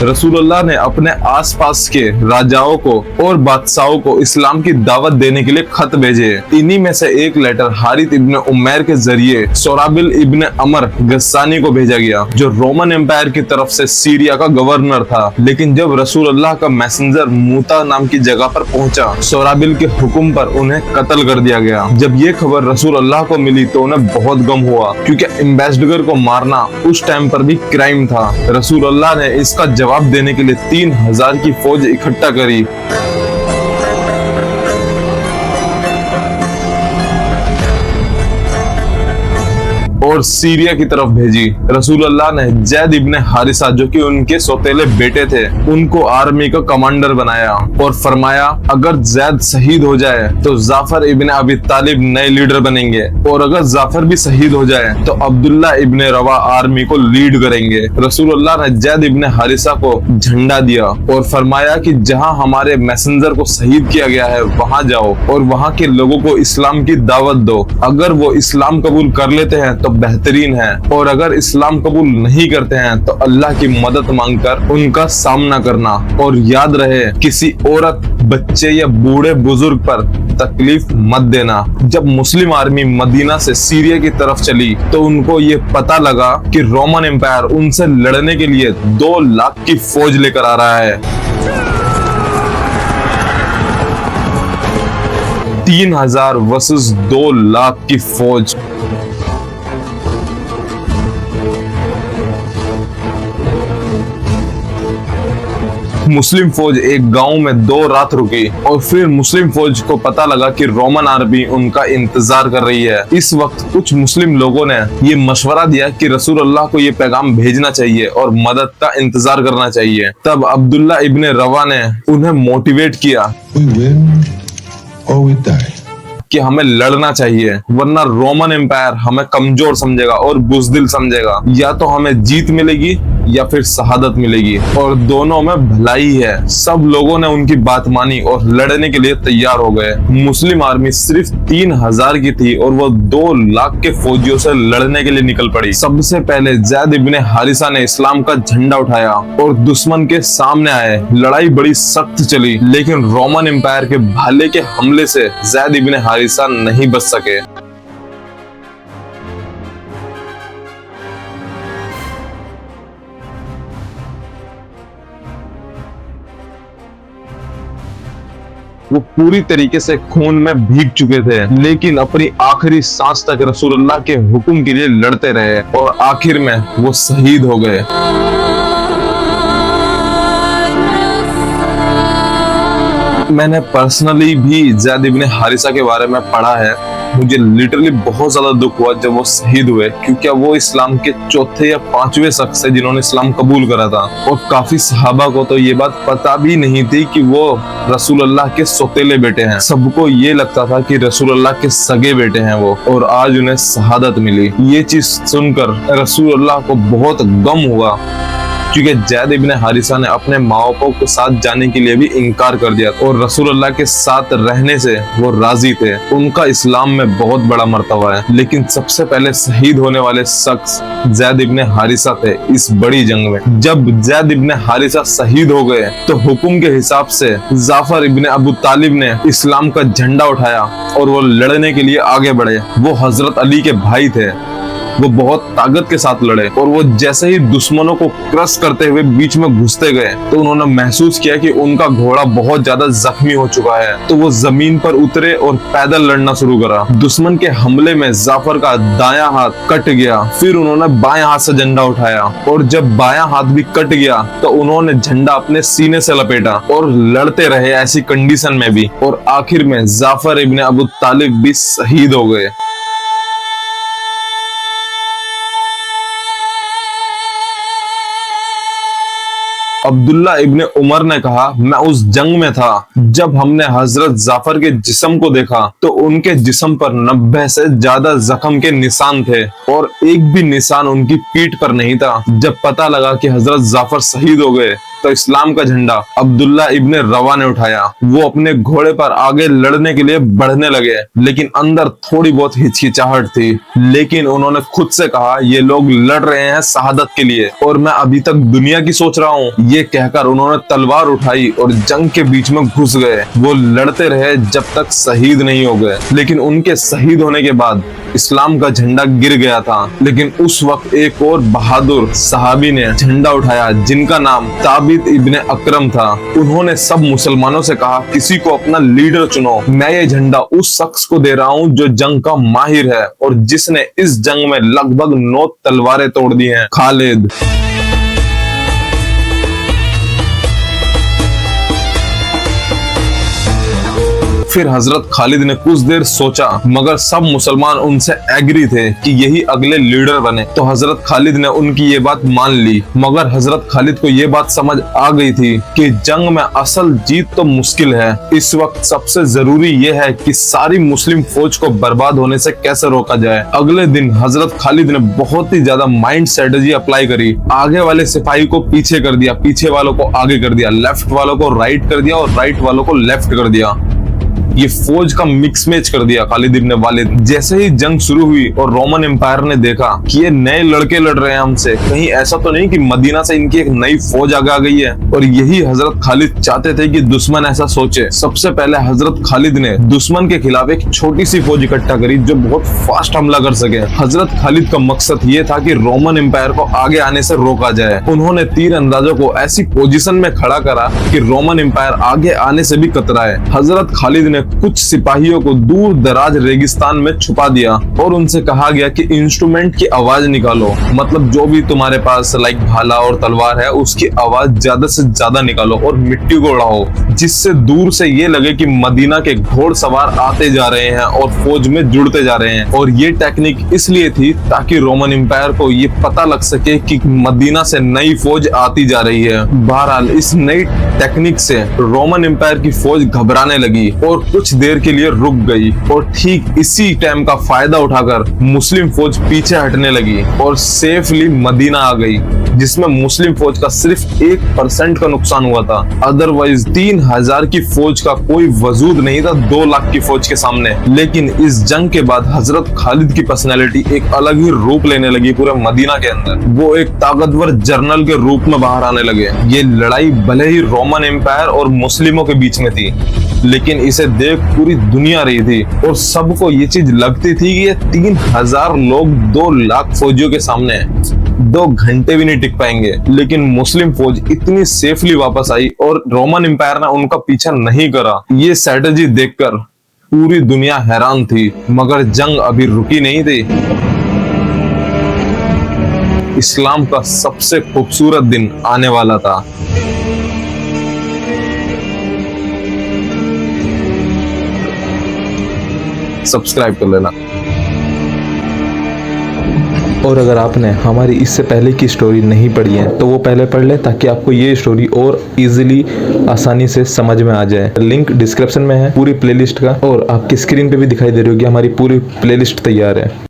रसूलुल्लाह ने अपने आसपास के राजाओं को और बादशाहों को इस्लाम की दावत देने के लिए खत भेजे। इन्हीं में से एक लेटर हारिथ इब्ने उमैर के जरिए सोराबिल इब्ने अमर गस्सानी को भेजा गया, जो रोमन एम्पायर की तरफ से सीरिया का गवर्नर था। लेकिन जब रसूलुल्लाह का मैसेंजर मूता नाम की जगह पर पहुंचा, सोराबिल के हुक्म पर उन्हें कत्ल कर दिया गया। जब ये खबर रसूलुल्लाह को मिली तो उन्हें बहुत गम हुआ, क्योंकि एम्बेसडर को मारना उस टाइम पर भी क्राइम था। रसूलुल्लाह ने इसका जवाब देने के लिए 3000 की फौज इकट्ठा करी। और सीरिया की तरफ भेजी। रसूलुल्लाह ने जैद इब्ने हारिसा, जो कि उनके सौतेले बेटे थे, उनको आर्मी का कमांडर बनाया और फरमाया अगर जैद शहीद हो जाए तो जाफर इब्ने अबी तालिब नए लीडर बनेंगे, और अगर जाफर भी शहीद हो जाए तो अब्दुल्ला इब्ने रवा आर्मी को लीड करेंगे। रसूलुल्लाह ने जैद इब्ने हारिसा को झंडा दिया और फरमाया कि जहां हमारे मैसेंजर को शहीद किया गया है वहां जाओ और वहां के लोगों को इस्लाम की दावत दो। अगर वो इस्लाम कबूल कर लेते हैं तो बेहतरीन है, और अगर इस्लाम कबूल नहीं करते हैं तो अल्लाह की मदद मांगकर उनका सामना करना। और याद रहे, किसी औरत, बच्चे या बूढ़े बुजुर्ग पर तकलीफ मत देना। जब मुस्लिम आर्मी मदीना से सीरिया की तरफ चली तो उनको ये पता लगा कि रोमन एम्पायर उनसे लड़ने के लिए 2 लाख की फौज लेकर आ रहा है। 3000 वर्सेस 2 लाख की फौज। मुस्लिम फौज एक गांव में 2 रात रुकी और फिर मुस्लिम फौज को पता लगा कि रोमन आर्मी उनका इंतजार कर रही है। इस वक्त कुछ मुस्लिम लोगों ने ये मशवरा दिया कि रसूलुल्लाह को ये पैगाम भेजना चाहिए और मदद का इंतजार करना चाहिए। तब अब्दुल्ला इब्ने रवा ने उन्हें मोटिवेट किया कि हमें लड़ना चाहिए, वरना रोमन एम्पायर हमें कमजोर समझेगा और बुज़दिल समझेगा। या तो हमें जीत मिलेगी या फिर शहादत मिलेगी, और दोनों में भलाई है। सब लोगों ने उनकी बात मानी और लड़ने के लिए तैयार हो गए। मुस्लिम आर्मी सिर्फ 3000 की थी और वो 2 लाख के फौजियों से लड़ने के लिए निकल पड़ी। सबसे पहले जैद इब्ने हारिसा ने इस्लाम का झंडा उठाया और दुश्मन के सामने आए। लड़ाई बड़ी सख्त चली, लेकिन रोमन एम्पायर के भाले के हमले से जैद इब्ने हारिसा नहीं बच सके। वो पूरी तरीके से खून में भीग चुके थे, लेकिन अपनी आखिरी सांस तक रसूलुल्लाह के हुक्म के लिए लड़ते रहे और आखिर में वो शहीद हो गए। मैंने पर्सनली भी जैद इब्ने हारिसा के बारे में पढ़ा है। मुझे लिटरली बहुत ज्यादा दुख हुआ जब वो शहीद हुए, क्योंकि वो इस्लाम के 4थे या 5वें शख्स है जिन्होंने इस्लाम कबूल करा था। और काफी सहाबा को तो ये बात पता भी नहीं थी कि वो रसूलुल्लाह के सौतेले बेटे हैं। सबको ये लगता था कि रसूलुल्लाह के सगे बेटे हैं वो, और आज उन्हें शहादत मिली। ये चीज सुनकर रसूलुल्लाह को बहुत गम हुआ, क्योंकि जैद इब्ने हारिसा ने अपने माँ बापों के साथ जाने के लिए भी इनकार कर दिया और रसूलुल्लाह के साथ रहने से वो राजी थे। उनका इस्लाम में बहुत बड़ा मर्तबा है, लेकिन सबसे पहले शहीद होने वाले शख्स जैद इब्ने हारिसा थे इस बड़ी जंग में। जब जैद इब्ने हारिसा शहीद हो गए तो हुक्म के हिसाब से जाफर इब्ने अबू तालिब ने इस्लाम का झंडा उठाया और वो लड़ने के लिए आगे बढ़े। वो हजरत अली के भाई थे। वो बहुत ताकत के साथ लड़े और वो जैसे ही दुश्मनों को क्रश करते हुए बीच में घुसते गए तो उन्होंने महसूस किया कि उनका घोड़ा बहुत ज्यादा जख्मी हो चुका है। तो वो जमीन पर उतरे और पैदल लड़ना शुरू करा। दुश्मन के हमले में जाफर का दायां हाथ कट गया। फिर उन्होंने बायां हाथ से झंडा उठाया और जब बायां हाथ भी कट गया तो उन्होंने झंडा अपने सीने से लपेटा और लड़ते रहे ऐसी कंडीशन में भी, और आखिर में जाफर इब्ने अबू तालिब भी शहीद हो गए। अब्दुल्ला इब्ने उमर ने कहा, मैं उस जंग में था जब हमने हजरत जाफर के जिस्म को देखा तो उनके जिस्म पर 90 से ज्यादा जख्म के निशान थे और एक भी निशान उनकी पीठ पर नहीं था। जब पता लगा कि हजरत जाफर शहीद हो गए तो इस्लाम का झंडा अब्दुल्ला इब्ने रवा ने उठाया। वो अपने घोड़े पर आगे लड़ने के लिए बढ़ने लगे, लेकिन अंदर थोड़ी बहुत हिचकिचाहट थी। लेकिन उन्होंने खुद से कहा, ये लोग लड़ रहे हैं शहादत के लिए और मैं अभी तक दुनिया की सोच रहा हूँ। ये कहकर उन्होंने तलवार उठाई और जंग के बीच में घुस गए। वो लड़ते रहे जब तक शहीद नहीं हो गए, लेकिन उनके शहीद होने के बाद इस्लाम का झंडा गिर गया था। लेकिन उस वक्त एक और बहादुर सहाबी ने झंडा उठाया, जिनका नाम ताबित इब्ने अकरम था। उन्होंने सब मुसलमानों से कहा, किसी को अपना लीडर चुनो। मैं ये झंडा उस शख्स को दे रहा हूँ जो जंग का माहिर है और जिसने इस जंग में लगभग 9 तलवारें तोड़ दी हैं, खालिद। फिर हजरत खालिद ने कुछ देर सोचा, मगर सब मुसलमान उनसे एग्री थे कि यही अगले लीडर बने। तो हजरत खालिद ने उनकी ये बात मान ली। मगर हजरत खालिद को ये बात समझ आ गई थी कि जंग में असल जीत तो मुश्किल है। इस वक्त सबसे जरूरी ये है कि सारी मुस्लिम फौज को बर्बाद होने से कैसे रोका जाए। अगले दिन हजरत खालिद ने बहुत ही ज्यादा माइंड स्ट्रेटेजी अप्लाई करी। आगे वाले सिपाही को पीछे कर दिया, पीछे वालों को आगे कर दिया, लेफ्ट वालों को राइट कर दिया और राइट वालों को लेफ्ट कर दिया। ये फौज का मिक्स मैच कर दिया खालिद इब्ने वालिद। जैसे ही जंग शुरू हुई और रोमन एम्पायर ने देखा कि ये नए लड़के लड़ रहे हैं हमसे, कहीं ऐसा तो नहीं कि मदीना से इनकी एक नई फौज आगे आ गई है। और यही हजरत खालिद चाहते थे कि दुश्मन ऐसा सोचे। सबसे पहले हजरत खालिद ने दुश्मन के खिलाफ एक छोटी सी फौज इकट्ठा करी जो बहुत फास्ट हमला कर सके। हजरत खालिद का मकसद ये था कि रोमन एम्पायर को आगे आने से रोका जाए। उन्होंने तीर अंदाजों को ऐसी पोजीशन में खड़ा करा कि रोमन एम्पायर आगे आने से भी कतराए। हजरत खालिद ने कुछ सिपाहियों को दूर दराज रेगिस्तान में छुपा दिया और उनसे कहा गया कि इंस्ट्रूमेंट की आवाज निकालो, मतलब जो भी तुम्हारे पास लाइक भाला और तलवार है उसकी आवाज ज्यादा से ज्यादा निकालो और मिट्टी को उड़ाओ, जिससे दूर से ये लगे कि मदीना के घोड़सवार आते जा रहे हैं और फौज में जुड़ते जा रहे हैं। और ये टेक्निक इसलिए थी ताकि रोमन एम्पायर को ये पता लग सके कि मदीना से नई फौज आती जा रही है। बहरहाल इस नई टेक्निक से रोमन एम्पायर की फौज घबराने लगी और कुछ देर के लिए रुक गई। और ठीक इसी टाइम का फायदा उठाकर मुस्लिम फौज पीछे हटने लगी और सेफली मदीना आ गई, जिसमें मुस्लिम फौज का सिर्फ 1% का नुकसान हुआ था। अदरवाइज 3000 की फौज का कोई वजूद नहीं था 2 लाख की फौज के सामने। लेकिन इस जंग के बाद हजरत खालिद की पर्सनैलिटी एक अलग ही रूप लेने लगी पूरे मदीना के अंदर। वो एक ताकतवर जर्नल के रूप में बाहर आने लगे। ये लड़ाई भले ही रोमन एम्पायर और मुस्लिमों के बीच में थी, लेकिन इसे देख पूरी दुनिया रही थी और सबको ये चीज लगती थी कि ये 3000 लोग 2 लाख फौजियों के सामने 2 घंटे भी नहीं टिक पाएंगे। लेकिन मुस्लिम फौज इतनी सेफली वापस आई और रोमन एम्पायर ने उनका पीछा नहीं करा। ये स्ट्रेटेजी देखकर पूरी दुनिया हैरान थी, मगर जंग अभी रुकी नहीं थी। इस्लाम का सबसे खूबसूरत दिन आने वाला था। सब्सक्राइब कर लेना। और अगर आपने हमारी इससे पहले की स्टोरी नहीं पढ़ी है तो वो पहले पढ़ ले, ताकि आपको ये स्टोरी और इजीली आसानी से समझ में आ जाए। लिंक डिस्क्रिप्शन में है पूरी प्लेलिस्ट का, और आपकी स्क्रीन पे भी दिखाई दे रही होगी हमारी पूरी प्लेलिस्ट तैयार है।